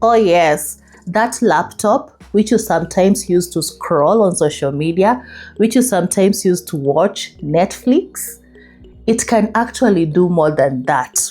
Oh yes, that laptop which you sometimes use to scroll on social media, which you sometimes use to watch Netflix, it can actually do more than that.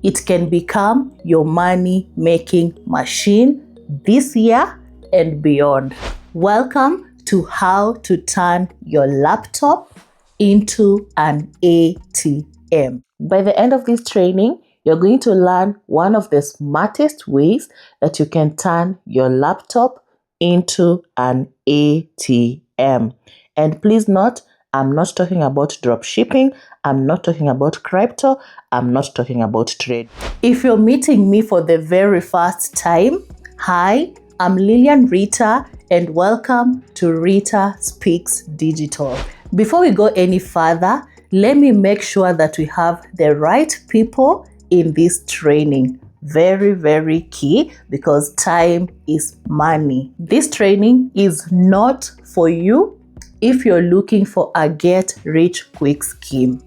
It can become your money-making machine this year and beyond. Welcome to how to turn your laptop into an ATM. By the end of this training, you're going to learn one of the smartest ways that you can turn your laptop into an ATM. And please note, I'm not talking about drop shipping, I'm not talking about crypto, I'm not talking about trade. If you're meeting me for the very first time, hi, I'm Lillian Rita and welcome to Rita Speaks Digital. Before we go any further, let me make sure that we have the right people in this training. Very, very key because time is money. This training is not for you if you're looking for a get-rich-quick scheme.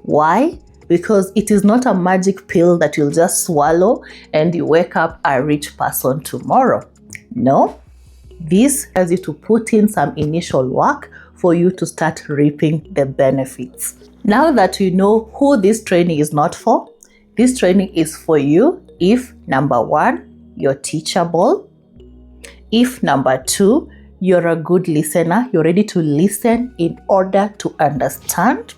Why? Because it is not a magic pill that you'll just swallow and you wake up a rich person tomorrow. No, this has you to put in some initial work for you to start reaping the benefits. Now that you know who this training is not for, this training is for you if, number one, you're teachable. If, number two, you're a good listener, you're ready to listen in order to understand.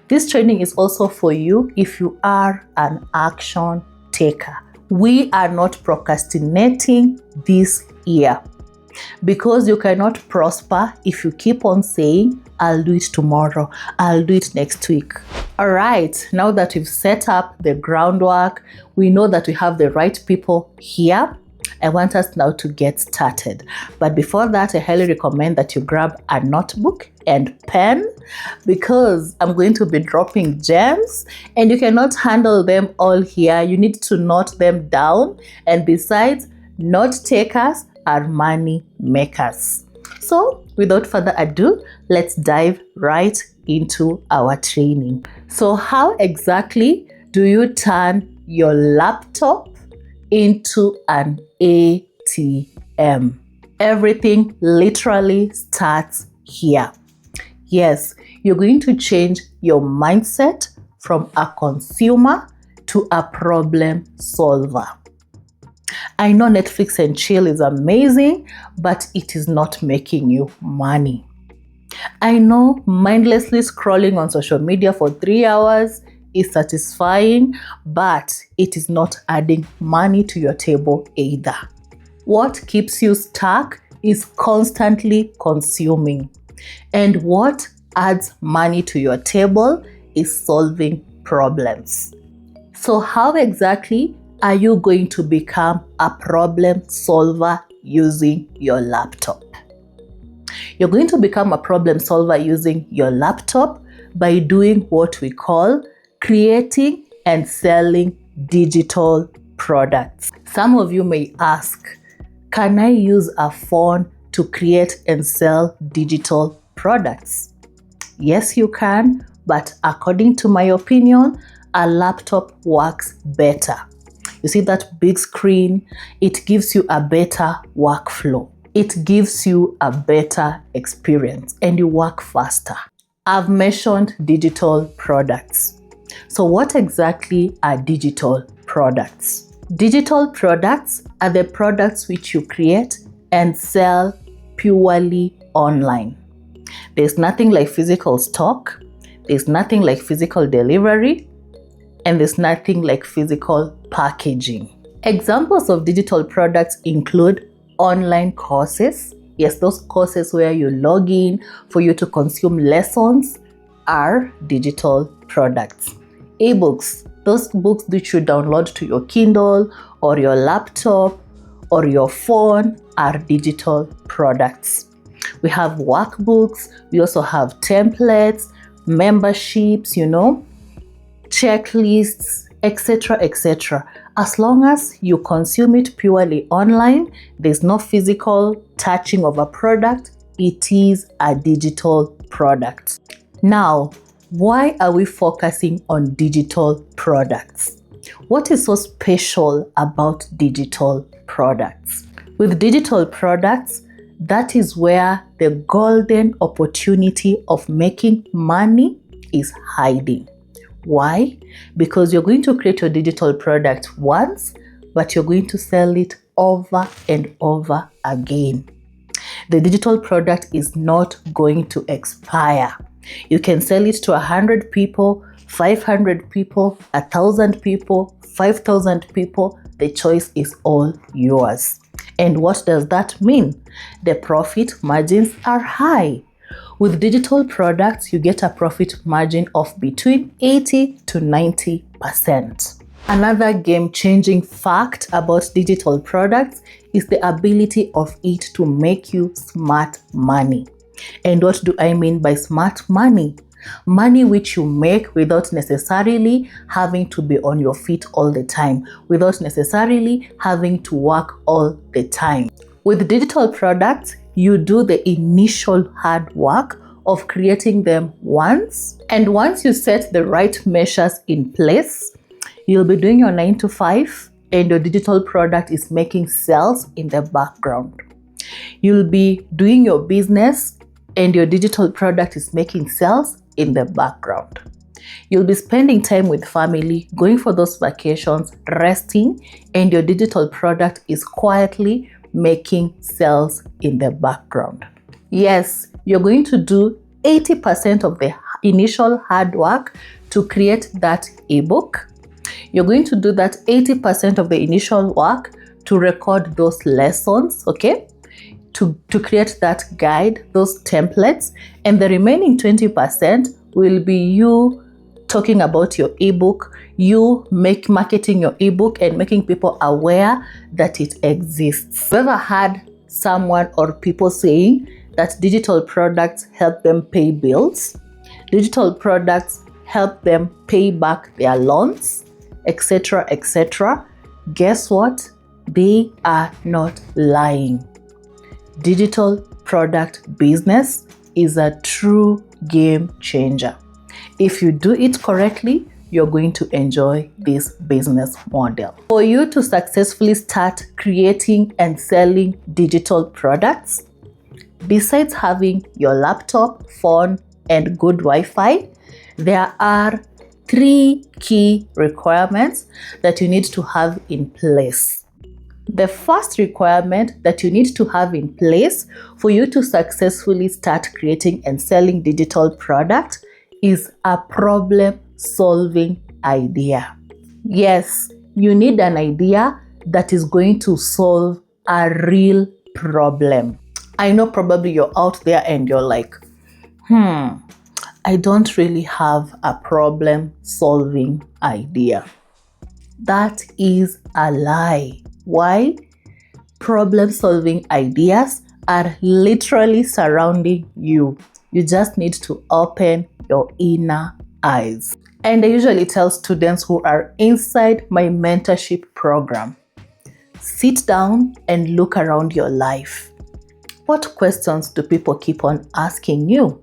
This training is also for you if you are an action taker. We are not procrastinating this year because you cannot prosper if you keep on saying, I'll do it tomorrow, I'll do it next week. All right, now that we've set up the groundwork, we know that we have the right people here. I want us now to get started. But before that, I highly recommend that you grab a notebook and pen because I'm going to be dropping gems and you cannot handle them all here. You need to note them down. And besides, note takers are money makers. So without further ado, let's dive right into our training. So how exactly do you turn your laptop into an ATM? Everything literally starts here. Yes, you're going to change your mindset from a consumer to a problem solver. I know Netflix and chill is amazing, but it is not making you money. I know mindlessly scrolling on social media for 3 hours is satisfying, but it is not adding money to your table either. What keeps you stuck is constantly consuming. And what adds money to your table is solving problems. So how exactly are you going to become a problem solver using your laptop? You're going to become a problem solver using your laptop by doing what we call creating and selling digital products. Some of you may ask, can I use a phone to create and sell digital products? Yes, you can, but according to my opinion, a laptop works better. You see that big screen? It gives you a better workflow. It gives you a better experience and you work faster. I've mentioned digital products. So what exactly are digital products? Digital products are the products which you create and sell purely online. There's nothing like physical stock, there's nothing like physical delivery, and there's nothing like physical packaging. Examples of digital products include online courses. Yes, those courses where you log in for you to consume lessons are digital products. Ebooks, those books that you download to your Kindle or your laptop or your phone are digital products. We have workbooks, we also have templates, memberships, checklists, etc., etc. As long as you consume it purely online, there's no physical touching of a product, it is a digital product. Now, why are we focusing on digital products? What is so special about digital products? products. With digital products, that is where the golden opportunity of making money is hiding. Why? Because you're going to create your digital product once, but you're going to sell it over and over again. The digital product is not going to expire. You can sell it to 100 people, 500 people, 1,000 people, 5,000 people. The choice is all yours. And what does that mean? The profit margins are high. With digital products, you get a profit margin of between 80 to 90%. Another game-changing fact about digital products is the ability of it to make you smart money. And what do I mean by smart money? Money which you make without necessarily having to be on your feet all the time, without necessarily having to work all the time. With digital products, you do the initial hard work of creating them once, and once you set the right measures in place, you'll be doing your 9 to 5 and your digital product is making sales in the background. You'll be doing your business and your digital product is making sales in the background. You'll be spending time with family, going for those vacations, resting, and your digital product is quietly making sales in the background. Yes, you're going to do 80% of the initial hard work to create that ebook. You're going to do that 80% of the initial work to record those lessons, okay? To create that guide, those templates, and the remaining 20% will be you talking about your ebook, you marketing your ebook and making people aware that it exists. Have you ever had someone or people saying that digital products help them pay bills? Digital products help them pay back their loans, etc., etc. Guess what? They are not lying. Digital product business is a true game changer. If you do it correctly, you're going to enjoy this business model. For you to successfully start creating and selling digital products, besides having your laptop, phone, and good Wi-Fi, there are 3 key requirements that you need to have in place. The first requirement that you need to have in place for you to successfully start creating and selling digital products is a problem-solving idea. Yes, you need an idea that is going to solve a real problem. I know probably you're out there and you're like, I don't really have a problem-solving idea. That is a lie. Why? Problem-solving ideas are literally surrounding you. You just need to open your inner eyes. And I usually tell students who are inside my mentorship program, sit down and look around your life. What questions do people keep on asking you?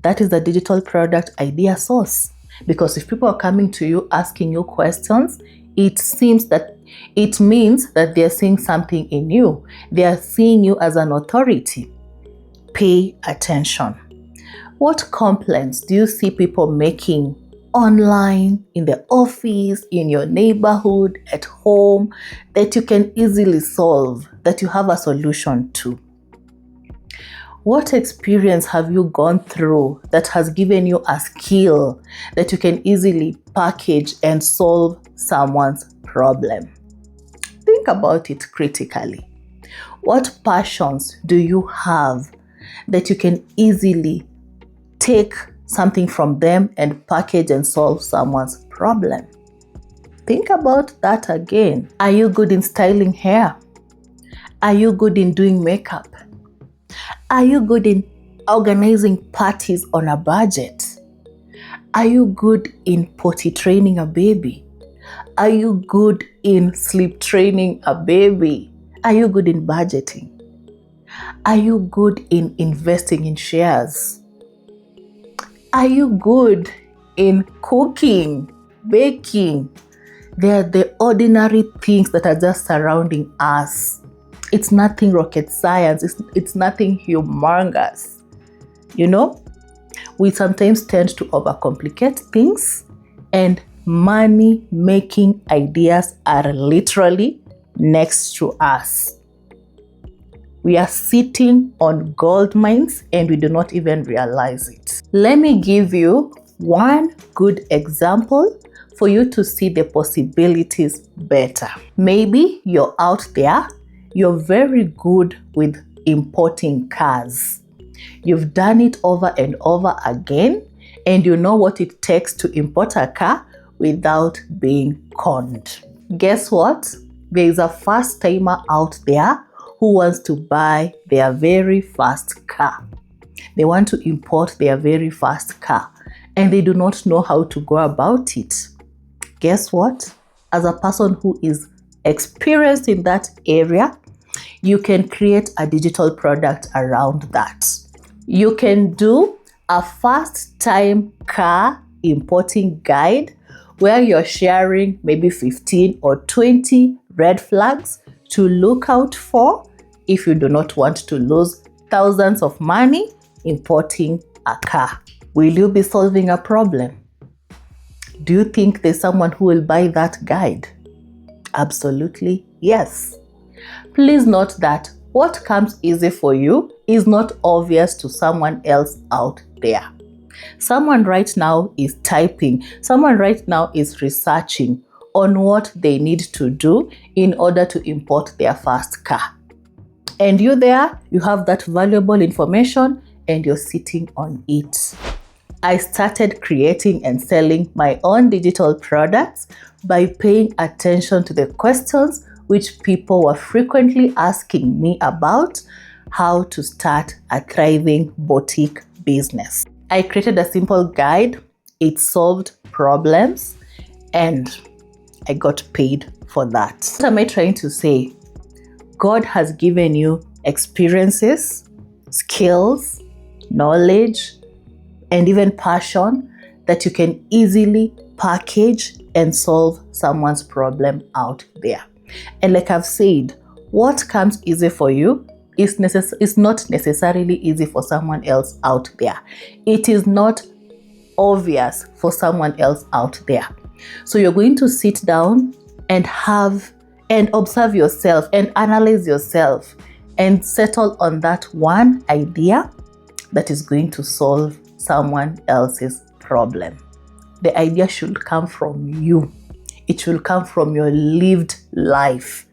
That is the digital product idea source. Because if people are coming to you asking you questions, it means that they're seeing something in you. They are seeing you as an authority. Pay attention. What complaints do you see people making online, in the office, in your neighborhood, at home, that you can easily solve, that you have a solution to? What experience have you gone through that has given you a skill that you can easily package and solve someone's problem? Think about it critically. What passions do you have that you can easily take something from them and package and solve someone's problem? Think about that again. Are you good in styling hair? Are you good in doing makeup? Are you good in organizing parties on a budget? Are you good in potty training a baby? Are you good in sleep training a baby? Are you good in budgeting? Are you good in investing in shares? Are you good in cooking, baking, They are the ordinary things that are just surrounding us. It's nothing rocket science. It's nothing humongous. You know, we sometimes tend to overcomplicate things, and money-making ideas are literally next to us. We are sitting on gold mines and we do not even realize it. Let me give you one good example for you to see the possibilities better. Maybe you're out there, you're very good with importing cars. You've done it over and over again, and you know what it takes to import a car without being conned. Guess what? There is a first timer out there who wants to buy their very first car. They want to import their very first car, and they do not know how to go about it. Guess what? As a person who is experienced in that area, you can create a digital product around that. You can do a first time car importing guide where you're sharing maybe 15 or 20 red flags to look out for if you do not want to lose thousands of money importing a car. Will you be solving a problem? Do you think there's someone who will buy that guide? Absolutely yes. Please note that what comes easy for you is not obvious to someone else out there. Someone right now is typing, someone right now is researching on what they need to do in order to import their first car. And you there, you have that valuable information and you're sitting on it. I started creating and selling my own digital products by paying attention to the questions which people were frequently asking me about how to start a thriving boutique business. I created a simple guide, it solved problems, and I got paid for that. What am I trying to say? God has given you experiences, skills, knowledge, and even passion that you can easily package and solve someone's problem out there. And like I've said, what comes easy for you is not necessarily easy for someone else out there. It is not obvious for someone else out there. So you're going to sit down and observe yourself and analyze yourself and settle on that one idea that is going to solve someone else's problem. The idea should come from you. It should come from your lived life.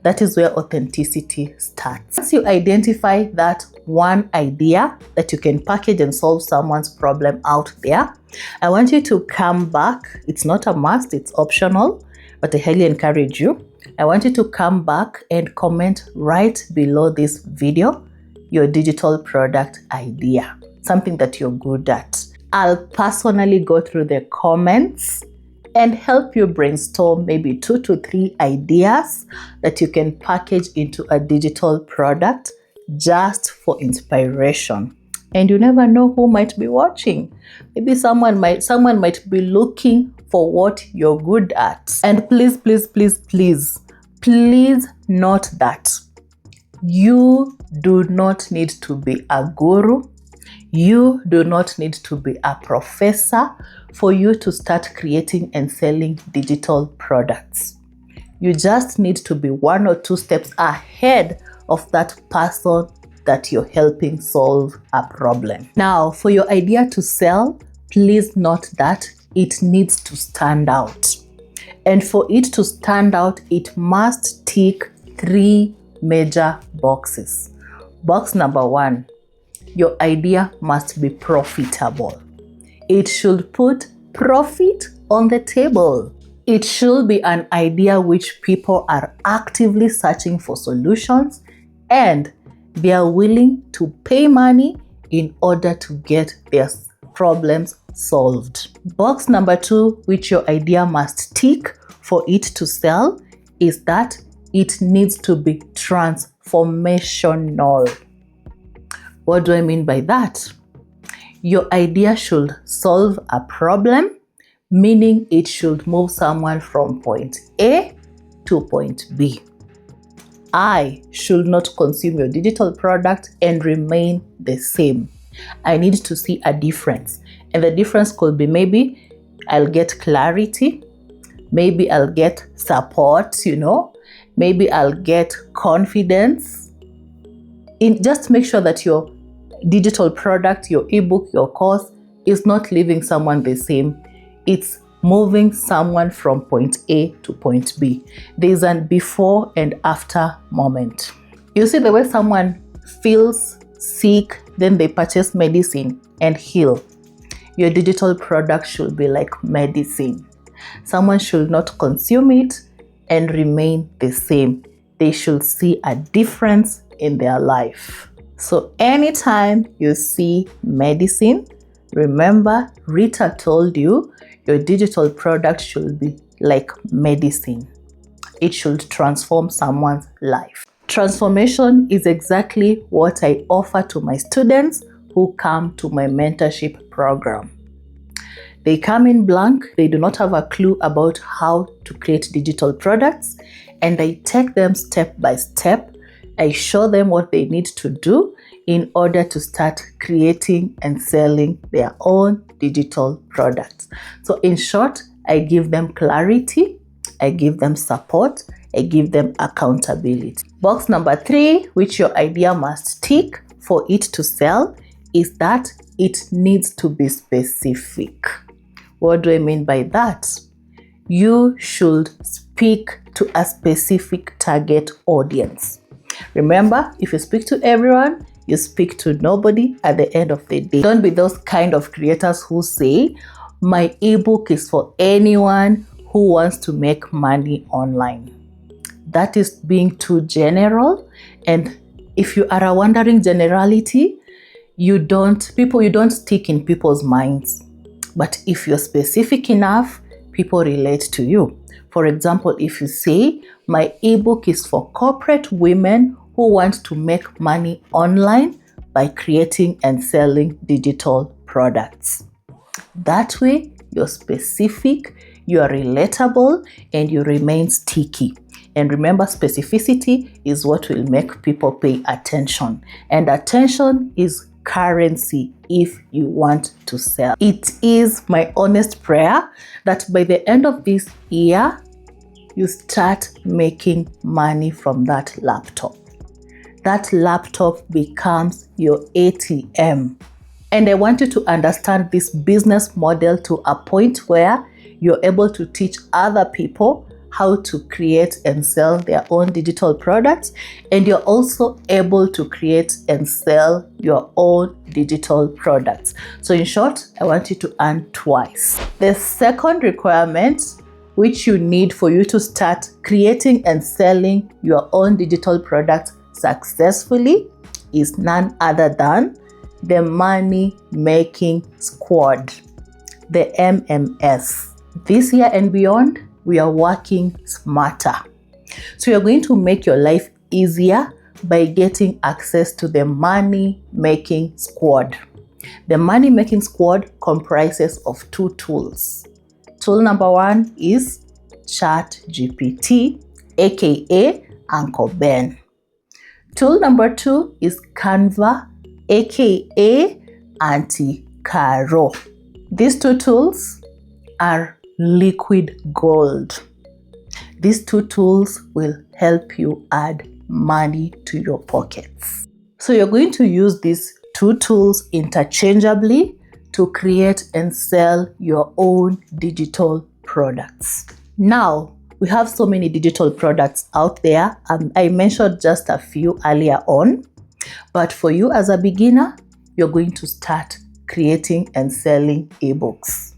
That is where authenticity starts. Once you identify that one idea that you can package and solve someone's problem out there, I want you to come back. It's not a must, it's optional, but I highly encourage you. I want you to come back and comment right below this video your digital product idea, something that you're good at. I'll personally go through the comments and help you brainstorm maybe 2 to 3 ideas that you can package into a digital product just for inspiration. And you never know who might be watching. Maybe someone might be looking for what you're good at. And please, please, please, please, please note that you do not need to be a guru. You do not need to be a professor for you to start creating and selling digital products. You just need to be 1 or 2 steps ahead of that person that you're helping solve a problem. Now, for your idea to sell, please note that it needs to stand out. And for it to stand out, it must tick 3 major boxes. Box number 1, your idea must be profitable. It should put profit on the table. It should be an idea which people are actively searching for solutions and they are willing to pay money in order to get their problems solved. Box number 2, which your idea must tick for it to sell, is that it needs to be transformational. What do I mean by that? Your idea should solve a problem, meaning it should move someone from point A to point B. I should not consume your digital product and remain the same. I need to see a difference. And the difference could be maybe I'll get clarity, maybe I'll get support, maybe I'll get confidence. Just make sure that your digital product, your ebook, your course is not leaving someone the same. It's moving someone from point A to point B. There's an before and after moment. You see the way someone feels sick, then they purchase medicine and heal. Your digital product should be like medicine. Someone should not consume it and remain the same. They should see a difference in their life. So anytime you see medicine, remember Rita told you your digital product should be like medicine. It should transform someone's life. Transformation is exactly what I offer to my students who come to my mentorship program. They come in blank, they do not have a clue about how to create digital products, and I take them step by step. I show them what they need to do in order to start creating and selling their own digital products. So in short, I give them clarity, I give them support, I give them accountability. Box number 3, which your idea must tick for it to sell, is that it needs to be specific. What do I mean by that? You should speak to a specific target audience. Remember, if you speak to everyone, you speak to nobody at the end of the day. Don't be those kind of creators who say, my ebook is for anyone who wants to make money online. That is being too general. And if you are a wandering generality, you don't stick in people's minds. But if you're specific enough, people relate to you. For example, if you say, my ebook is for corporate women who want to make money online by creating and selling digital products. That way, you're specific, you are relatable, and you remain sticky. And remember, specificity is what will make people pay attention. And attention is currency if you want to sell. It is my honest prayer that by the end of this year, you start making money from that laptop. That laptop becomes your ATM. And I want you to understand this business model to a point where you're able to teach other people how to create and sell their own digital products, and you're also able to create and sell your own digital products. So in short, I want you to earn twice. The second requirement which you need for you to start creating and selling your own digital products successfully is none other than the Money Making Squad, the MMS. This year and beyond, we are working smarter. So you're going to make your life easier by getting access to the Money Making Squad. The Money Making Squad comprises of 2 tools. Tool number 1 is ChatGPT, aka Uncle Ben. Tool number 2 is Canva, aka Auntie Caro. These 2 tools are liquid gold. These 2 tools will help you add money to your pockets. So you're going to use these 2 tools interchangeably to create and sell your own digital products. Now, we have so many digital products out there. I mentioned just a few earlier on, but for you as a beginner, you're going to start creating and selling ebooks.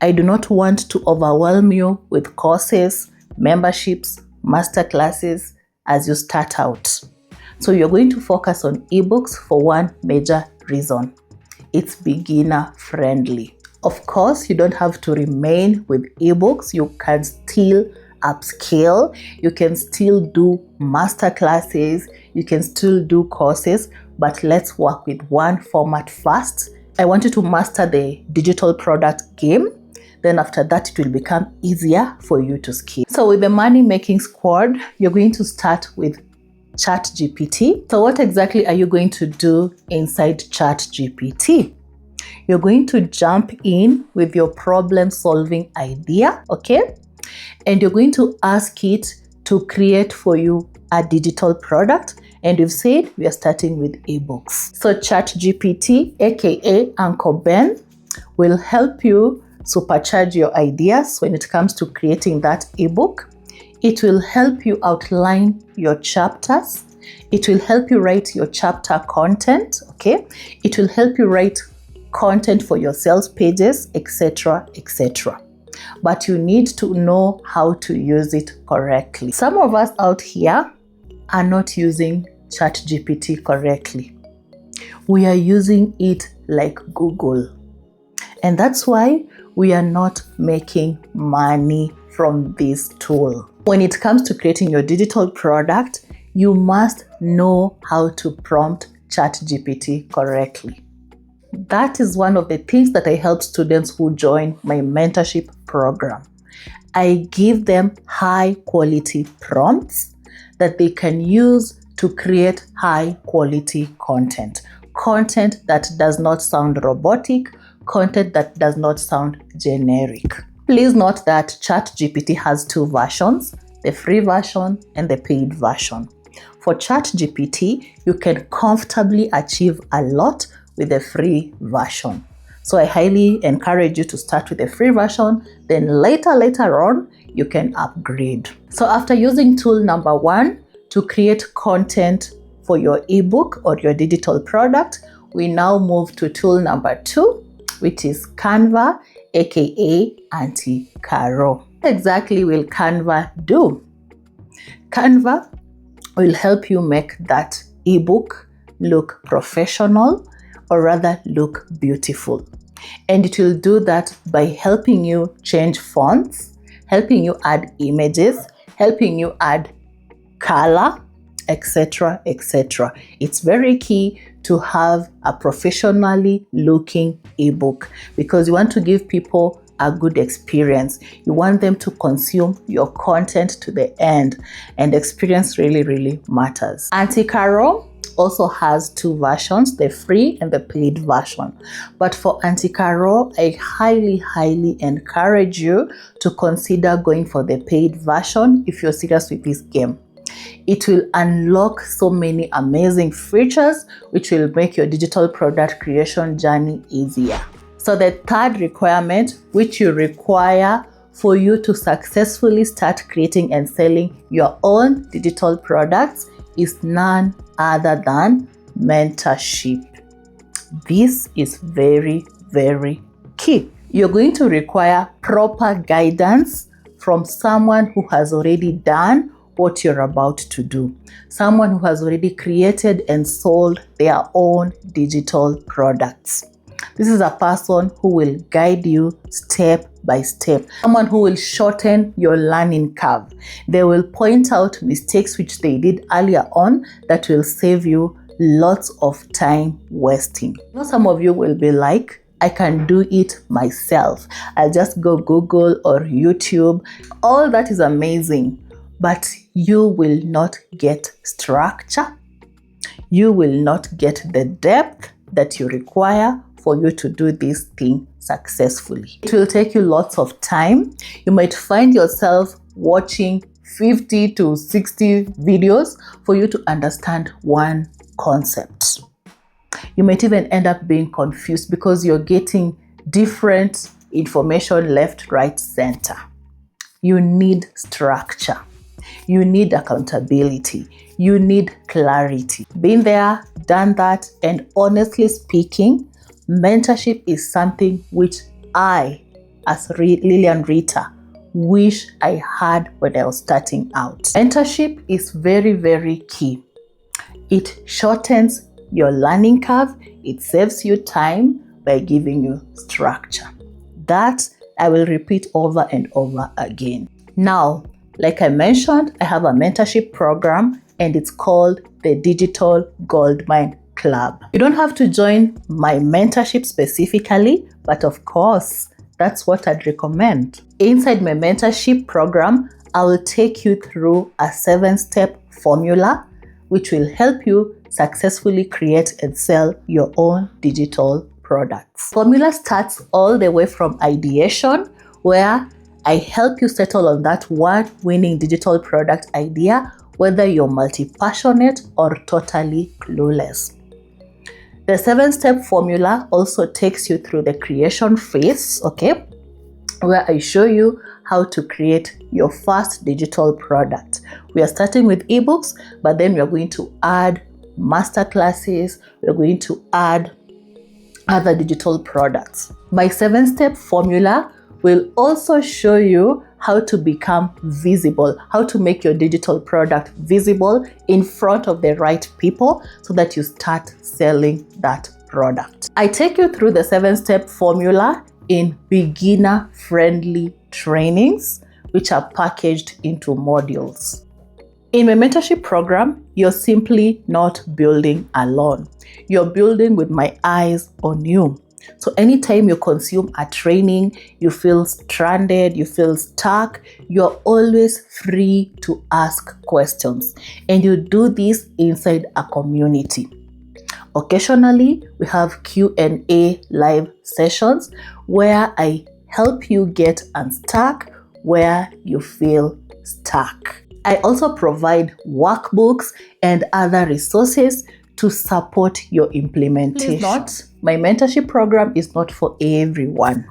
I do not want to overwhelm you with courses, memberships, masterclasses as you start out. So you're going to focus on ebooks for one major reason. It's beginner friendly. Of course, you don't have to remain with ebooks. You can still upscale. You can still do masterclasses. You can still do courses, but let's work with one format first. I want you to master the digital product game. then after that it will become easier for you to scale. So with the money making squad, you're going to start with ChatGPT. So what exactly are you going to do inside ChatGPT? You're going to jump in with your problem solving idea, okay? And you're going to ask it to create for you a digital product. And we've said we are starting with ebooks. So ChatGPT, aka Uncle Ben, will help you supercharge your ideas when it comes to creating that ebook. It will help you outline your chapters. It will help you write your chapter content, okay? It will help you write content for your sales pages, etc., etc. But you need to know how to use it correctly. Some of us out here are not using ChatGPT correctly. We are using it like Google. And that's why we are not making money from this tool. When it comes to creating your digital product, you must know how to prompt ChatGPT correctly. That is one of the things that I help students who join my mentorship program. I give them high quality prompts that they can use to create high quality content. Content that does not sound robotic, content that does not sound generic. Please note that ChatGPT has two versions, the free version and the paid version. For ChatGPT, you can comfortably achieve a lot with the free version. So I highly encourage you to start with the free version, then later on, you can upgrade. So after using tool number 1 to create content for your ebook or your digital product, we now move to tool number 2, which is Canva, aka Auntie Caro. What exactly will Canva do? Canva will help you make that ebook look professional, or rather look beautiful. And it will do that by helping you change fonts, helping you add images, helping you add color, etc., etc. It's very key to have a professionally looking ebook because you want to give people a good experience. You want them to consume your content to the end, and experience really matters. Auntie Caro also has two versions, the free and the paid version. But for Auntie Caro, I highly encourage you to consider going for the paid version if you're serious with this game. It will unlock so many amazing features which will make your digital product creation journey easier. So the third requirement which you require for you to successfully start creating and selling your own digital products is none other than mentorship. This is very key. You're going to require proper guidance from someone who has already done what you're about to do. Someone who has already created and sold their own digital products. This is a person who will guide you step by step. Someone who will shorten your learning curve. They will point out mistakes which they did earlier on that will save you lots of time wasting. Now some of you will be like, I can do it myself. I'll just go Google or YouTube. All that is amazing, but you will not get structure. You will not get the depth that you require for you to do this thing successfully. It will take you lots of time. You might find yourself watching 50 to 60 videos for you to understand one concept. You might even end up being confused because you're getting different information left, right, center. You need structure. You need accountability. You need clarity. Been there, done that, and honestly speaking, mentorship is something which I, as Lillian Rita, wish I had when I was starting out. Mentorship is very key. It shortens your learning curve. It saves you time by giving you structure. That I will repeat over and over again. Now, like I mentioned, I have a mentorship program and it's called the Digital Goldmine Club. You don't have to join my mentorship specifically, but of course, That's what I'd recommend. Inside my mentorship program, I will take you through a 7-step formula which will help you successfully create and sell your own digital products. Formula starts all the way from ideation, where I help you settle on that one winning digital product idea, whether you're multi-passionate or totally clueless. The 7-step formula also takes you through the creation phase, okay, where I show you how to create your first digital product. We are starting with ebooks, but then we are going to add masterclasses, we're going to add other digital products. My 7-step formula will also show you how to become visible, how to make your digital product visible in front of the right people so that you start selling that product. I take you through the 7-step formula in beginner-friendly trainings, which are packaged into modules. In my mentorship program, you're simply not building alone. You're building with my eyes on you. So anytime you consume a training, you feel stranded, you feel stuck, you're always free to ask questions. And you do this inside a community. Occasionally, we have Q&A live sessions where I help you get unstuck where you feel stuck. I also provide workbooks and other resources to support your implementation. Please note, my mentorship program is not for everyone.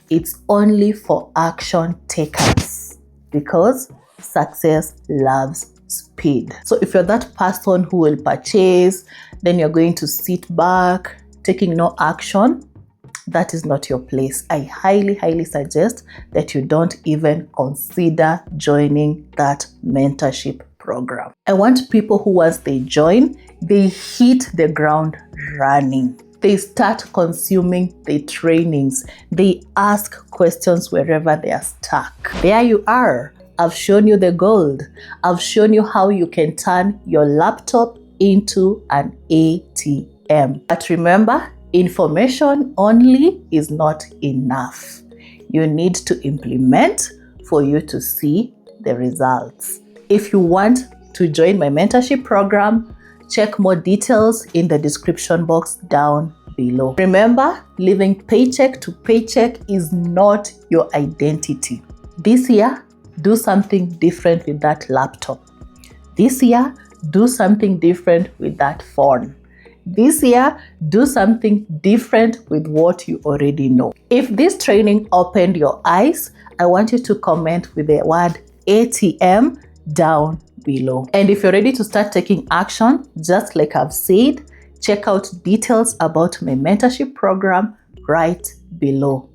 It's only for action takers because success loves speed. So if you're that person who will purchase, then you're going to sit back, taking no action, that is not your place. I highly suggest that you don't even consider joining that mentorship program. I want people who, once they join, they hit the ground running. They start consuming the trainings. They ask questions wherever they are stuck. There you are. I've shown you the gold. I've shown you how you can turn your laptop into an ATM. But remember, information only is not enough. You need to implement for you to see the results. If you want to join my mentorship program, check more details in the description box down below. Remember, living paycheck to paycheck is not your identity. This year, do something different with that laptop. This year, do something different with that phone. This year, do something different with what you already know. If this training opened your eyes, I want you to comment with the word ATM down below. And if you're ready to start taking action, just like I've said, check out details about my mentorship program right below.